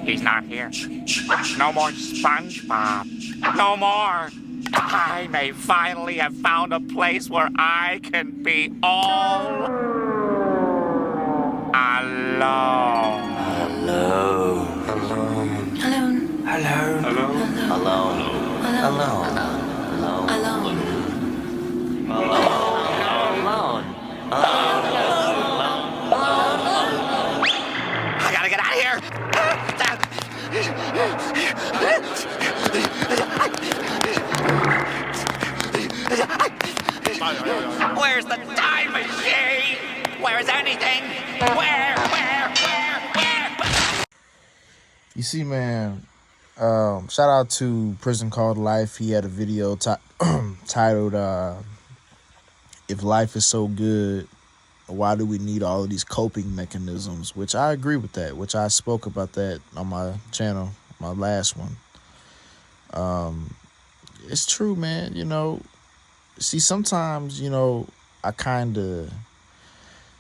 He's not here. No more SpongeBob. No more. I may finally have found a place where I can be all alone. Alone. Alone. Alone. Alone. Alone. Alone. Alone. Alone. I gotta get out of here. Where's the time machine? Where is anything? Where? You see, man, shout out to Prison Called Life. He had a video titled, If Life is So Good, Why Do We Need All of These Coping Mechanisms? Which I agree with that, which I spoke about that on my channel, my last one. It's true, man. See, sometimes, I kind of...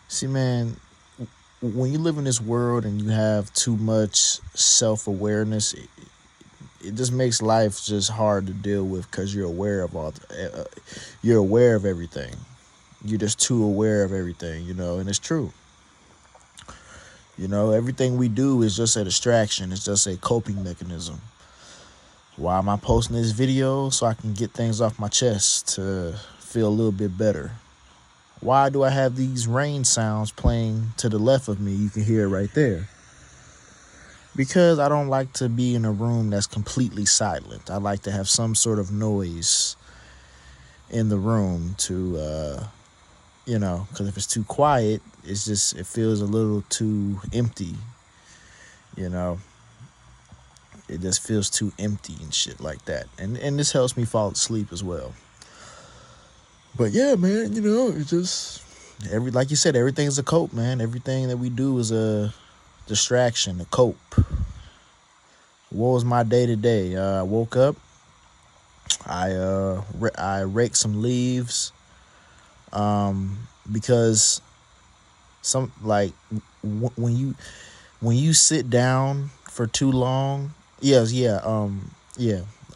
See, man, when you live in this world and you have too much self-awareness, it just makes life just hard to deal with because you're aware of you're aware of everything. You're just too aware of everything, and it's true. Everything we do is just a distraction. It's just a coping mechanism. Why am I posting this video? So I can get things off my chest to feel a little bit better. Why do I have these rain sounds playing to the left of me? You can hear it right there. Because I don't like to be in a room that's completely silent. I like to have some sort of noise in the room to, because if it's too quiet, it feels a little too empty, It just feels too empty and shit like that. And this helps me fall asleep as well. But yeah, man, it's just like you said, everything's a cope, man. Everything that we do is a distraction, a cope. What was my day today? I woke up. I raked some leaves. Because when you sit down for too long, I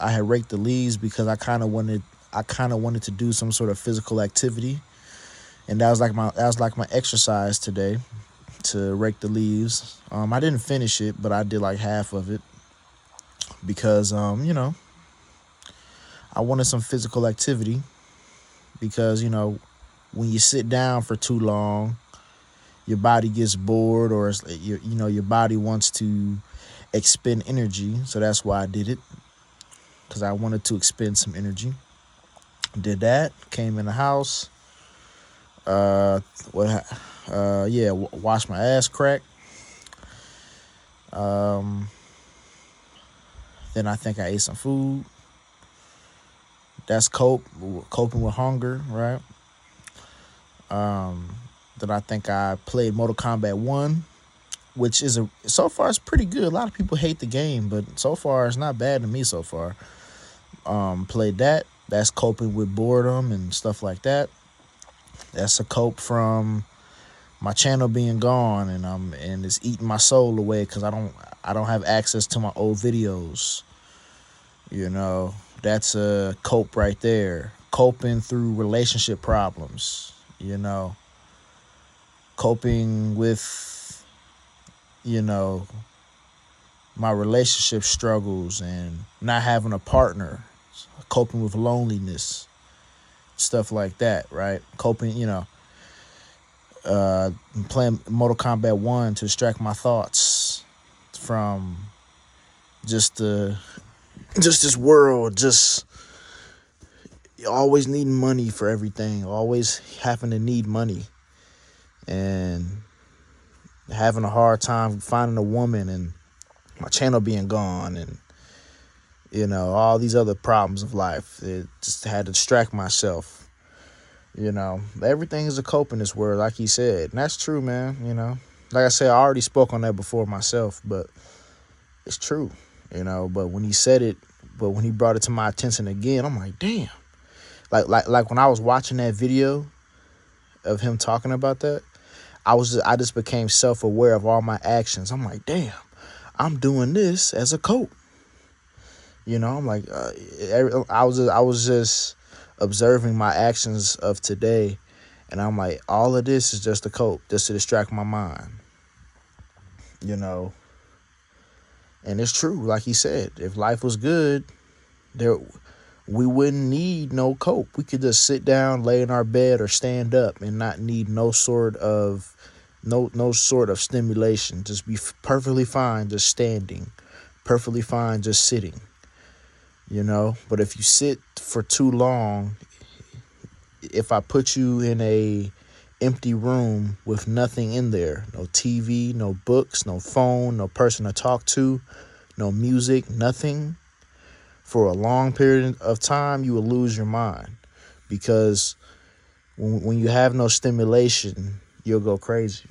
had raked the leaves because I kind of wanted to do some sort of physical activity, and that was like my exercise today, to rake the leaves. I didn't finish it, but I did like half of it because I wanted some physical activity because when you sit down for too long, your body gets bored, or your body wants to expend energy. So that's why I did it, because I wanted to expend some energy. Did that, came in the house, washed my ass crack. Then I think I ate some food. That's coping with hunger, right? Then I think I played Mortal Kombat 1, which is so far it's pretty good. A lot of people hate the game, but so far it's not bad to me so far. Played that. That's coping with boredom and stuff like that. That's a cope from my channel being gone, and it's eating my soul away because I don't have access to my old videos. That's a cope right there. Coping through relationship problems. Coping with my relationship struggles and not having a partner. Coping with loneliness, stuff like that, right? Coping, playing Mortal Kombat 1 to distract my thoughts from just this world, just always needing money for everything, always having to need money, and having a hard time finding a woman, and my channel being gone, and all these other problems of life. It just had to distract myself. Everything is a cope in this world, like he said. And that's true, man. Like I said, I already spoke on that before myself, but it's true, But when he said it, but when he brought it to my attention again, I'm like, damn. Like when I was watching that video of him talking about that, I just became self-aware of all my actions. I'm like, damn. I'm doing this as a cope. You know, I'm like, I was just observing my actions of today, and I'm like, all of this is just a cope, just to distract my mind. You know, and it's true, like he said, if life was good, we wouldn't need no cope. We could just sit down, lay in our bed, or stand up, and not need no sort of stimulation. Just be perfectly fine just standing, perfectly fine just sitting. You know, but if you sit for too long, if I put you in a empty room with nothing in there, no TV, no books, no phone, no person to talk to, no music, nothing, for a long period of time, you will lose your mind. Because when you have no stimulation, you'll go crazy.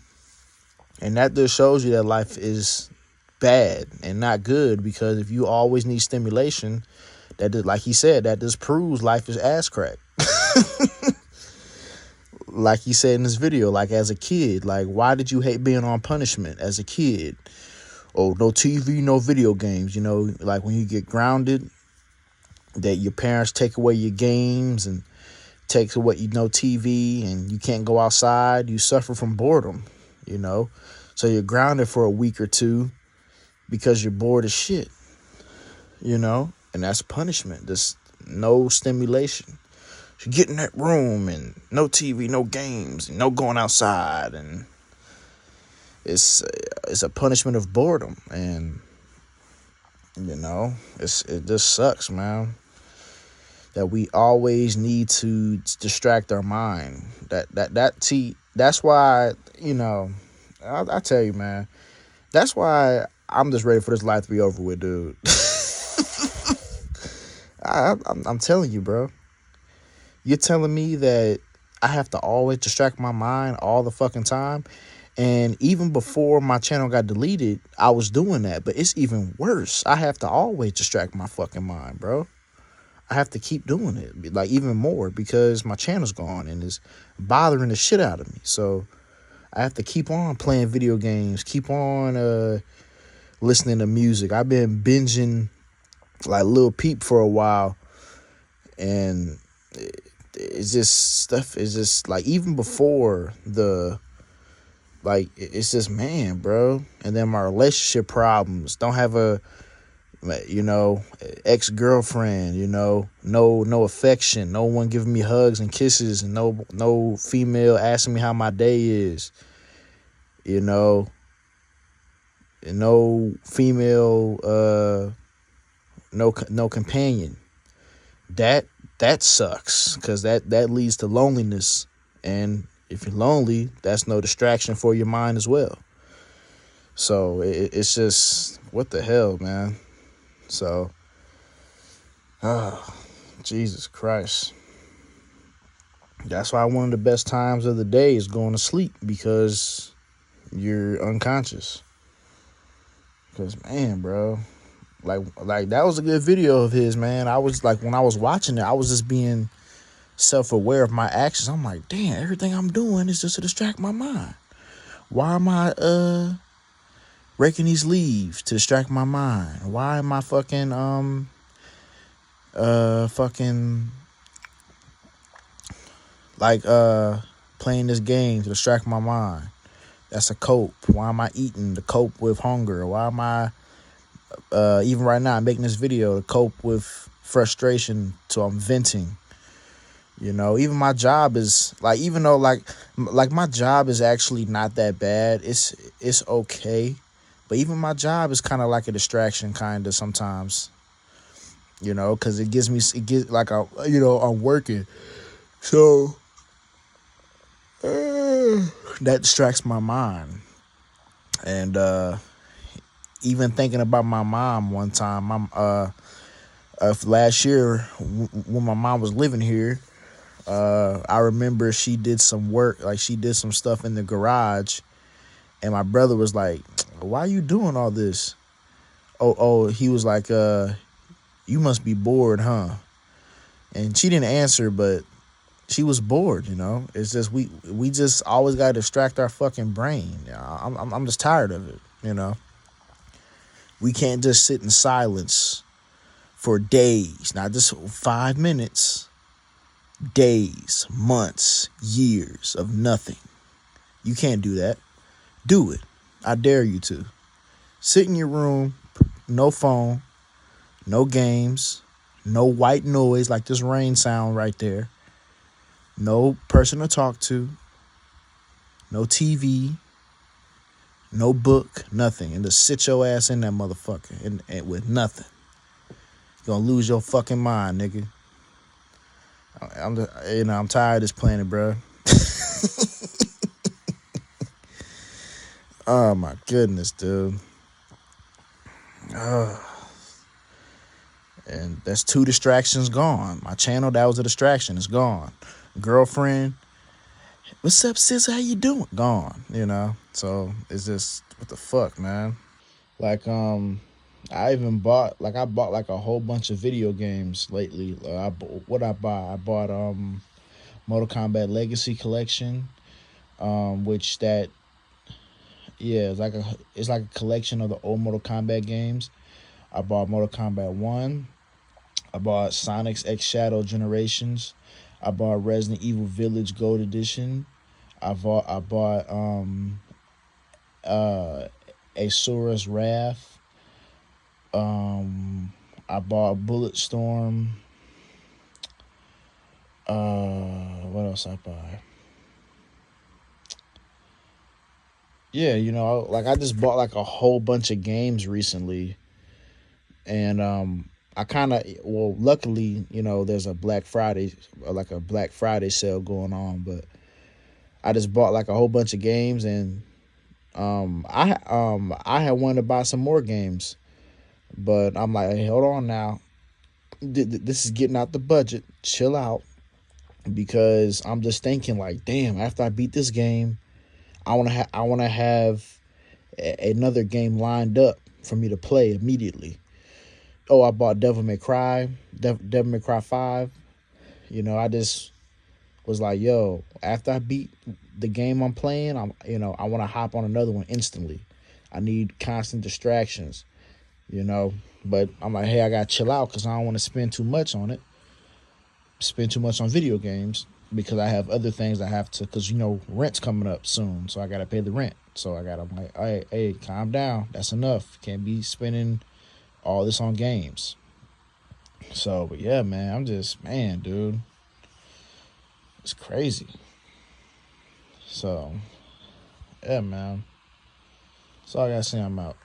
And that just shows you that life is bad and not good, because if you always need stimulation, like he said, that just proves life is ass crack. Like he said in this video, like as a kid, like why did you hate being on punishment as a kid? Oh, no TV, no video games. You know, like when you get grounded, that your parents take away your games and takes away, TV, and you can't go outside. You suffer from boredom, you know. So you're grounded for a week or two because you're bored as shit, you know. And that's punishment. Just no stimulation. You get in that room and no TV, no games, and no going outside, and it's a punishment of boredom. And you know, it just sucks, man, that we always need to distract our mind. That's why, you know, I tell you, man, that's why I'm just ready for this life to be over with, dude. I'm telling you, bro. You're telling me that I have to always distract my mind all the fucking time? And even before my channel got deleted, I was doing that. But it's even worse. I have to always distract my fucking mind, bro. I have to keep doing it, like even more, because my channel's gone and it's bothering the shit out of me. So I have to keep on playing video games, keep on listening to music. I've been binging like Lil Peep for a while, and it's just stuff is just like, even before it's just, man, bro. And then my relationship problems, don't have a, you know, ex-girlfriend, you know, no affection, no one giving me hugs and kisses, and no female asking me how my day is, you know, and no female, no companion. That sucks, because that leads to loneliness, and if you're lonely, that's no distraction for your mind as well. So it's just, what the hell, man. So, Jesus Christ. That's why one of the best times of the day is going to sleep, because you're unconscious. Because, man, bro, like that was a good video of his, man. I was like, when I was watching it, I was just being self-aware of my actions. I'm like, damn, everything I'm doing is just to distract my mind. Why am I raking these leaves to distract my mind? Why am I fucking playing this game to distract my mind? That's a cope. Why am I eating to cope with hunger? Why am I even right now I'm making this video to cope with frustration, so I'm venting? You know, even my job is like, even though like my job is actually not that bad, it's okay, but even my job is kind of like a distraction, kind of sometimes, you know, because it gives like I'm working, so that distracts my mind. And even thinking about my mom one time, last year when my mom was living here, I remember she did some work, like she did some stuff in the garage, and my brother was like, why are you doing all this? Oh, he was like, you must be bored, huh? And she didn't answer, but she was bored, you know. It's just we just always gotta distract our fucking brain. I'm just tired of it, you know. We can't just sit in silence for days, not just 5 minutes, days, months, years of nothing. You can't do that. Do it. I dare you to. Sit in your room, no phone, no games, no white noise like this rain sound right there, no person to talk to, no TV, no book, nothing. And just sit your ass in that motherfucker and with nothing. You're gonna lose your fucking mind, nigga. I'm tired of this planet, bro. Oh my goodness, dude. And that's 2 distractions gone. My channel, that was a distraction. It's gone. Girlfriend, what's up, sis? How you doing? Gone, So it's just, what the fuck, man? Like, I bought like a whole bunch of video games lately. What I buy? I bought Mortal Kombat Legacy Collection, which that it's like a collection of the old Mortal Kombat games. I bought Mortal Kombat 1. I bought Sonic's X Shadow Generations. I bought Resident Evil Village Gold Edition. I bought Asura's Wrath. I bought Bulletstorm. What else I buy? Yeah, I just bought like a whole bunch of games recently, and I kind of, luckily, there's a Black Friday sale going on, but I just bought like a whole bunch of games, and I had wanted to buy some more games, but I'm like, hey, hold on now, this is getting out the budget. Chill out, because I'm just thinking like, damn, after I beat this game, I want to have another game lined up for me to play immediately. Oh, I bought Devil May Cry 5. I just was like, yo, after I beat the game I'm playing, I want to hop on another one instantly. I need constant distractions, But I'm like, hey, I got to chill out because I don't want to spend too much on video games, because I have other things I have to, because, rent's coming up soon, so I got to pay the rent. So I'm like, hey, calm down. That's enough. Can't be spending all this on games. So, but yeah, man, dude, it's crazy. So, yeah, man. That's all I got to say. I'm out.